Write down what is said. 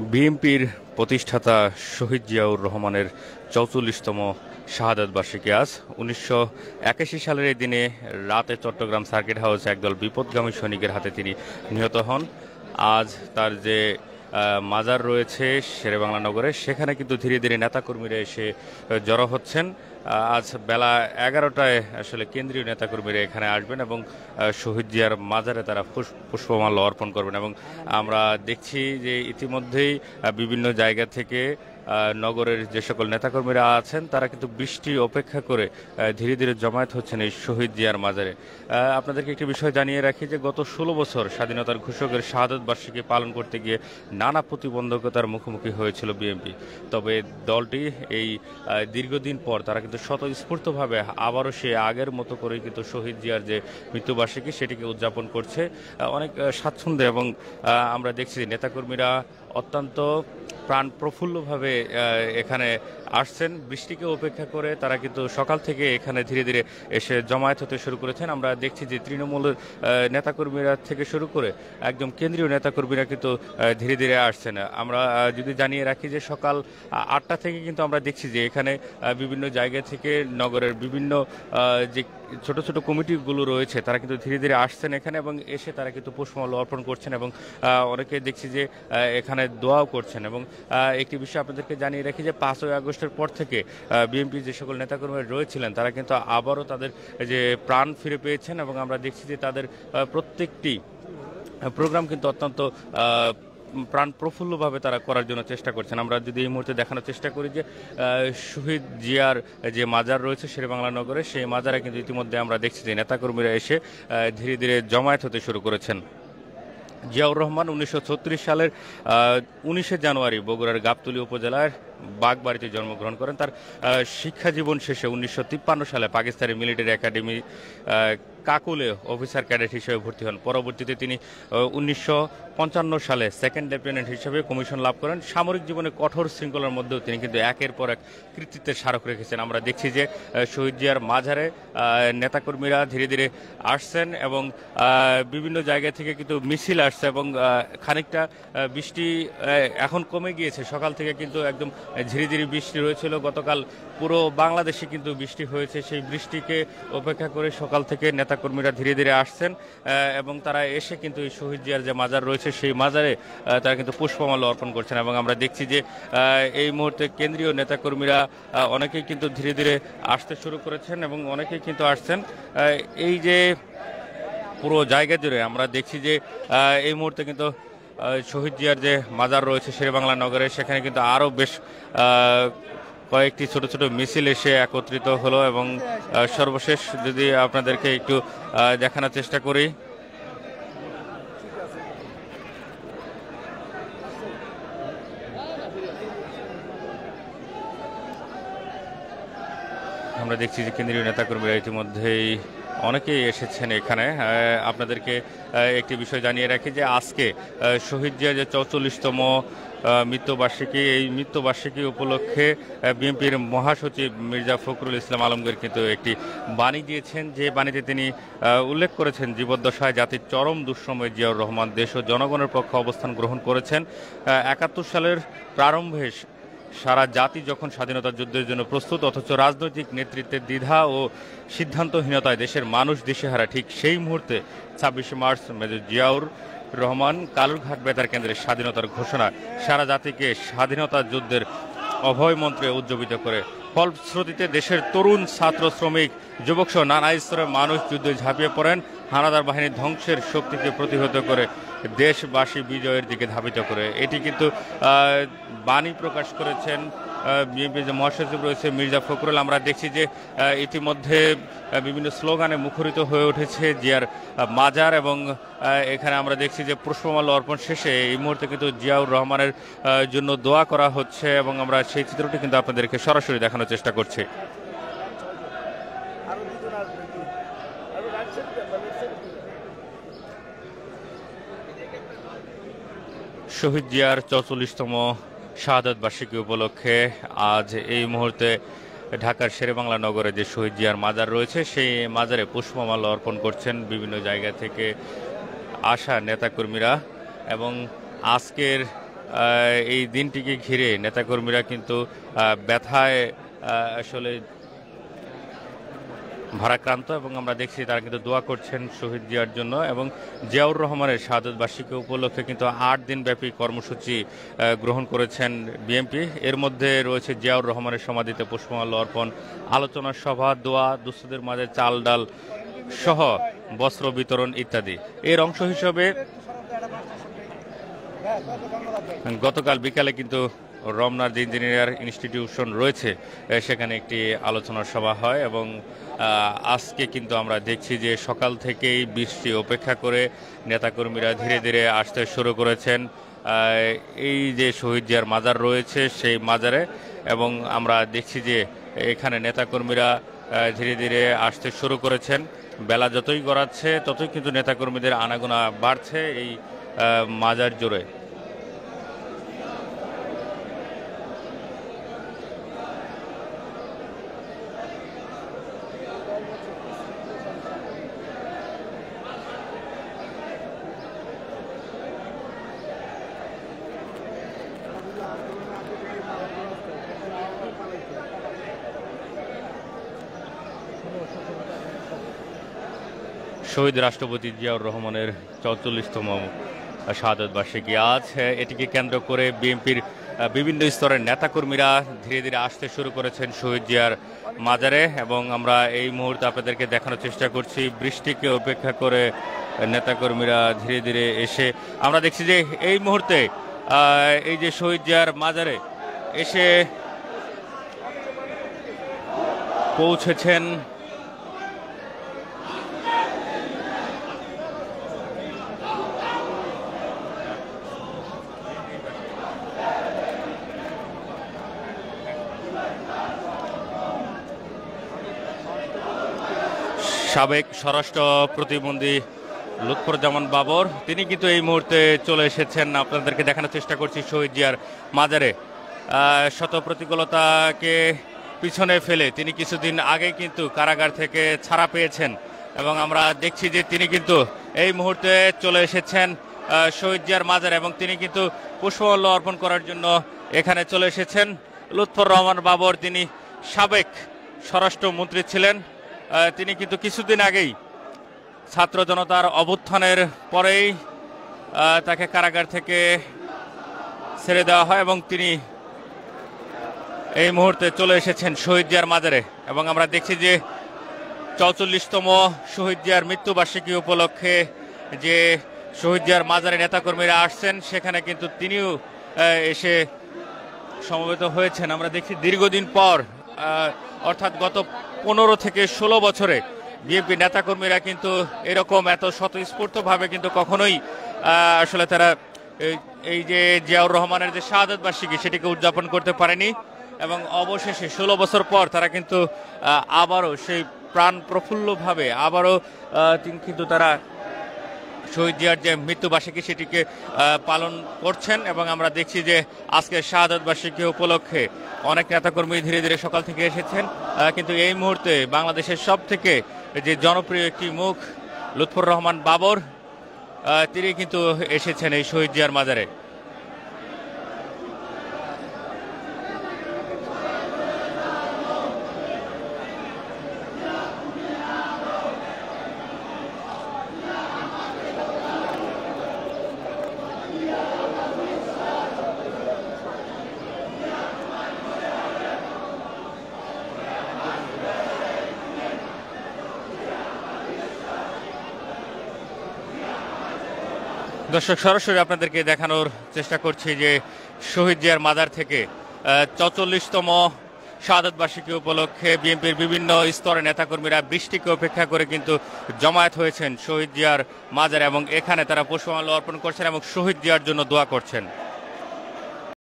বিএনপির প্রতিষ্ঠাতা শহীদ জিয়াউর রহমানের ৪৪তম শাহাদাত বার্ষিকী আজ। ১৯৮১ সালের এই দিনে রাতে চট্টগ্রাম সার্কিট হাউসে একদল বিপথগামী সৈনিকের হাতে তিনি নিহত হন। আজ তার যে মাজার রয়েছে শেরেবাংলা নগরে, সেখানে কিন্তু ধীরে ধীরে নেতাকর্মীরা এসে জড়ো হচ্ছেন। আজ বেলা ১১টায় আসলে কেন্দ্রীয় নেতাকর্মীরা এখানে আসবেন এবং শহীদ জিয়ার মাজারে তারা পুষ্পমাল্য অর্পণ করবেন। এবং আমরা দেখছি যে ইতিমধ্যেই বিভিন্ন জায়গা থেকে নগরের যে সকল নেতাকর্মীরা আছেন তারা কিন্তু বৃষ্টি অপেক্ষা করে ধীরে ধীরে জমায়েত হচ্ছেন এই শহীদ জিয়ার মাজারে। আপনাদেরকে একটি বিষয় জানিয়ে রাখি যে গত ১৬ বছর স্বাধীনতার ঘোষকের শাহাদত বার্ষিকী পালন করতে গিয়ে নানা প্রতিবন্ধকতার মুখোমুখি হয়েছিল বিএনপি। তবে দলটি এই দীর্ঘদিন পর তারা কিন্তু স্বতঃস্ফূর্তভাবে আবারও সে আগের মতো করে কিন্তু শহীদ জিয়ার যে মৃত্যুবার্ষিকী সেটিকে উদযাপন করছে অনেক স্বাচ্ছন্দ্যে। এবং আমরা দেখছি নেতাকর্মীরা অত্যন্ত প্রাণ প্রফুল্লভাবে এখানে আসছেন, বৃষ্টিকে উপেক্ষা করে তারা কিন্তু সকাল থেকে এখানে ধীরে ধীরে এসে জমায়েত হতে শুরু করেছেন। আমরা দেখছি যে তৃণমূলের নেতাকর্মীরা থেকে শুরু করে একদম কেন্দ্রীয় নেতাকর্মীরা কিন্তু ধীরে ধীরে আসছেন। আমরা যদি জানিয়ে রাখি যে সকাল ৮টা থেকে কিন্তু আমরা দেখছি যে এখানে বিভিন্ন জায়গা থেকে নগরের বিভিন্ন যে ছোট ছোট কমিটিগুলো রয়েছে তারা কিন্তু ধীরে ধীরে আসছেন এখানে এবং এসে তারা কিন্তু পুষ্পমাল্য অর্পণ করছেন এবং অনেকে দেখছি যে এখানে দোয়াও করছেন। এবং একটি বিষয় আপনাদেরকে জানিয়ে রাখি যে ৫ই আগস্টের পর থেকে বিএনপির যে সকল নেতাকর্মীরা রয়েছিলেন তারা কিন্তু আবারও তাদের যে প্রাণ ফিরে পেয়েছেন এবং আমরা দেখছি যে তাদের প্রত্যেকটি প্রোগ্রাম কিন্তু অত্যন্ত প্রাণ প্রফুল্লভাবে তারা করার জন্য চেষ্টা করছেন। আমরা যদি এই মুহূর্তে দেখানোর চেষ্টা করি যে শহীদ জিয়ার যে মাজার রয়েছে শেরেবাংলা নগরে, সেই মাজারে কিন্তু ইতিমধ্যে আমরা দেখছি যে নেতাকর্মীরা এসে ধীরে ধীরে জমায়েত হতে শুরু করেছেন। জিয়াউর রহমান ১৯৩৬ সালের ১৯শে জানুয়ারি বগুড়ার গাবতলী উপজেলার বাগবাড়িতে জন্মগ্রহণ করেন। তার শিক্ষা জীবন শেষে ১৯৫৩ সালে পাকিস্তানি মিলিটারি একাডেমি কাকুলে অফিসার ক্যাডেট হিসেবে ভর্তি হন। পরবর্তীতে তিনি ১৯৫৫ সালে সেকেন্ড লেফটেন্যান্ট হিসেবে কমিশন লাভ করেন। সামরিক জীবনে কঠোর শৃঙ্খলার মধ্যেও তিনি কিন্তু একের পর এক কৃতিত্বের স্মারক রেখেছেন। আমরা দেখছি যে শহীদ জিয়ার মাজারে নেতাকর্মীরা ধীরে ধীরে আসছেন এবং বিভিন্ন জায়গা থেকে কিন্তু মিছিল আসছে এবং খানিকটা বৃষ্টি এখন কমে গিয়েছে। সকাল থেকে কিন্তু একদম ঝিরিঝিরি বৃষ্টি হয়েছিল। গতকাল পুরো বাংলাদেশে কিন্তু বৃষ্টি হয়েছে। সেই বৃষ্টিকে উপেক্ষা করে সকাল থেকে নেতাকর্মীরা ধীরে ধীরে আসছেন এবং তারা এসে কিন্তু এই শহীদ জিয়ার যে মাজার রয়েছে সেই মাজারে তারা কিন্তু পুষ্পমাল্য অর্পণ করছেন। এবং আমরা দেখছি যে এই মুহূর্তে কেন্দ্রীয় নেতাকর্মীরা অনেকেই কিন্তু ধীরে ধীরে আসতে শুরু করেছেন এবং অনেকেই কিন্তু আসছেন। এই যে পুরো জায়গা জুড়ে আমরা দেখছি যে এই মুহূর্তে কিন্তু শহীদ জিয়ার যে মাজার রয়েছে শেরেবাংলা নগরে, সেখানে কিন্তু আরও বেশ কয়েকটি ছোট ছোট মিছিল এসে একত্রিত হলো। এবং সর্বশেষ যদি আপনাদেরকে একটু দেখানোর চেষ্টা করি, আমরা দেখছি যে কেন্দ্রীয় নেতাকর্মীরা ইতিমধ্যেই অনেকেই এসেছেন এখানে। আপনাদেরকে একটি বিষয় জানিয়ে রাখি যে আজকে শহীদ জিয়া যে ৪৪তম মৃত্যুবার্ষিকী, এই মৃত্যুবার্ষিকী উপলক্ষে বিএনপির মহাসচিব মির্জা ফখরুল ইসলাম আলমগীর কিন্তু একটি বাণী দিয়েছেন। যে বাণীতে তিনি উল্লেখ করেছেন জীবদ্দশায় জাতির চরম দুঃসময়ে জিয়াউর রহমান দেশ ও জনগণের পক্ষে অবস্থান গ্রহণ করেছেন। ৭১ সালের প্রারম্ভে সারা জাতি যখন স্বাধীনতা যুদ্ধের জন্য প্রস্তুত, অথচ রাজনৈতিক নেতৃত্বের দ্বিধা ও সিদ্ধান্তহীনতায় দেশের মানুষ দিশেহারা, ঠিক সেই মুহূর্তে ২৬শে মার্চ মেজর জিয়াউর রহমান কালুরঘাট বেতার কেন্দ্রের স্বাধীনতার ঘোষণা সারা জাতিকে স্বাধীনতা যুদ্ধের অভয় মন্ত্রে উজ্জীবিত করে। ফলশ্রুতিতে দেশের তরুণ, ছাত্র, শ্রমিক, যুবক সহ নানা স্তরের মানুষ যুদ্ধে ঝাঁপিয়ে পড়েন, হানাদার বাহিনীর ধ্বংসের শক্তিকে প্রতিহত করে দেশবাসী বিজয়ের দিকে ধাবিত করে। এটি কিন্তু বাণী প্রকাশ করেছেন বিএনপির যে মহাসচিব রয়েছে মির্জা ফখরুল। আমরা দেখছি যে ইতিমধ্যে বিভিন্ন স্লোগানে মুখরিত হয়ে উঠেছে জিয়ার মাজার এবং এখানে আমরা দেখছি যে পুষ্পমাল্য অর্পণ শেষে এই মুহূর্তে কিন্তু জিয়াউর রহমানের জন্য দোয়া করা হচ্ছে এবং আমরা সেই চিত্রটি কিন্তু আপনাদেরকে সরাসরি দেখানোর চেষ্টা করছি। শহীদ জিয়ার ৪৪তম শাহাদাত বার্ষিকী উপলক্ষে আজ এই মুহূর্তে ঢাকার শেরেবাংলা নগরে যে শহীদ জিয়ার মাজার রয়েছে সেই মাজারে পুষ্পমাল্য অর্পণ করছেন বিভিন্ন জায়গা থেকে আসা নেতাকর্মীরা। এবং আজকের এই দিনটিকে ঘিরে নেতাকর্মীরা কিন্তু ব্যথায় আসলে ভারাক্রান্ত, এবং আমরা দেখছি তারা কিন্তু দোয়া করছেন শহীদ জিয়ার জন্য। এবং জিয়াউর রহমানের শাহাদত বার্ষিকী উপলক্ষে কিন্তু 8 দিনব্যাপী কর্মসূচি গ্রহণ করেছেন বিএনপি। এর মধ্যে রয়েছে জিয়াউর রহমানের সমাধিতে পুষ্পমাল্য অর্পণ, আলোচনা সভা, দোয়া, দুস্থদের মাঝে চাল ডাল সহ বস্ত্র বিতরণ ইত্যাদি। এর অংশ হিসেবে গতকাল বিকালে কিন্তু রমনার যে ইঞ্জিনিয়ার ইনস্টিটিউশন রয়েছে সেখানে একটি আলোচনা সভা হয়, এবং আজকে কিন্তু আমরা দেখছি যে সকাল থেকেই বৃষ্টি উপেক্ষা করে নেতাকর্মীরা ধীরে ধীরে আসতে শুরু করেছেন এই যে শহীদ জিয়ার মাজার রয়েছে সেই মাজারে। এবং আমরা দেখছি যে এখানে নেতাকর্মীরা ধীরে ধীরে আসতে শুরু করেছেন। বেলা যতই গড়াচ্ছে ততই কিন্তু নেতাকর্মীদের আনাগোনা বাড়ছে এই মাজার জুড়ে। শহীদ রাষ্ট্রপতি জিয়াউর রহমানের 44তম শাহাদত বার্ষিকী আজ। এটিকে কেন্দ্র করে বিএনপির বিভিন্ন স্তরের নেতাকর্মীরা ধীরে ধীরে আসতে শুরু করেছেন শহীদ জিয়ার মাজারে, এবং আমরা এই মুহূর্তে আপনাদেরকে দেখানোর চেষ্টা করছি বৃষ্টিকে উপেক্ষা করে নেতাকর্মীরা ধীরে ধীরে এসে। আমরা দেখছি যে এই মুহূর্তে এই যে শহীদ জিয়ার মাজারে এসে পৌঁছেছেন সাবেক স্বরাষ্ট্র প্রতিমন্ত্রী লুৎফুজ্জামান বাবর। তিনি কিন্তু এই মুহূর্তে চলে এসেছেন। আপনাদেরকে দেখানোর চেষ্টা করছি শহীদ জিয়ার মাজারে। শত প্রতিকূলতাকে পিছনে ফেলে তিনি কিছুদিন আগে কিন্তু কারাগার থেকে ছাড়া পেয়েছেন, এবং আমরা দেখছি যে তিনি কিন্তু এই মুহূর্তে চলে এসেছেন শহীদ জিয়ার মাজারে, এবং তিনি কিন্তু পুষ্পমাল্য অর্পণ করার জন্য এখানে চলে এসেছেন। লুৎফর রহমান বাবর তিনি সাবেক স্বরাষ্ট্রমন্ত্রী ছিলেন। তিনি কিন্তু কিছুদিন আগেই ছাত্র জনতার অভ্যুত্থানের পরেই তাকে কারাগার থেকে ছেড়ে দেওয়া হয়, এবং তিনি এই মুহূর্তে চলে এসেছেন শহীদ জিয়ার মাজারে। এবং আমরা দেখছি যে 44তম শহীদ জিয়ার মৃত্যুবার্ষিকী উপলক্ষে যে শহীদ জিয়ার মাজারে নেতাকর্মীরা আসছেন সেখানে কিন্তু তিনিও এসে সমবেত হয়েছেন। আমরা দেখছি দীর্ঘদিন পর, অর্থাৎ গত 15 থেকে 16 বছরে বিএনপি নেতাকর্মীরা কিন্তু এরকম এত স্বতঃস্ফূর্তভাবে কিন্তু কখনোই আসলে তারা এই যে জিয়াউর রহমানের যে শাহাদত বার্ষিকী সেটিকে উদযাপন করতে পারেনি, এবং অবশেষে 16 বছর পর তারা কিন্তু আবারও সেই প্রাণ প্রফুল্লভাবে আবারও কিন্তু তারা শহীদ জিয়ার যে মৃত্যুবার্ষিকী সেটিকে পালন করছেন। এবং আমরা দেখছি যে আজকে শাহাদত বার্ষিকী উপলক্ষে অনেক নেতাকর্মী ধীরে ধীরে সকাল থেকে এসেছেন, কিন্তু এই মুহূর্তে বাংলাদেশের সব থেকে যে জনপ্রিয় একটি মুখ লুৎফর রহমান বাবর তিনি কিন্তু এসেছেন এই শহীদ জিয়ার মাজারে। দর্শক, সরাসরি আপনাদেরকে দেখানোর চেষ্টা করছি যে শহীদ জিয়ার মাজার থেকে 44তম শাহাদত বার্ষিকী উপলক্ষে বিএনপির বিভিন্ন স্তরের নেতাকর্মীরা বৃষ্টিকে উপেক্ষা করে কিন্তু জমায়েত হয়েছেন শহীদ জিয়ার মাজারে, এবং এখানে তারা পুষ্পমাল্য অর্পণ করছেন এবং শহীদ জিয়ার জন্য দোয়া করছেন।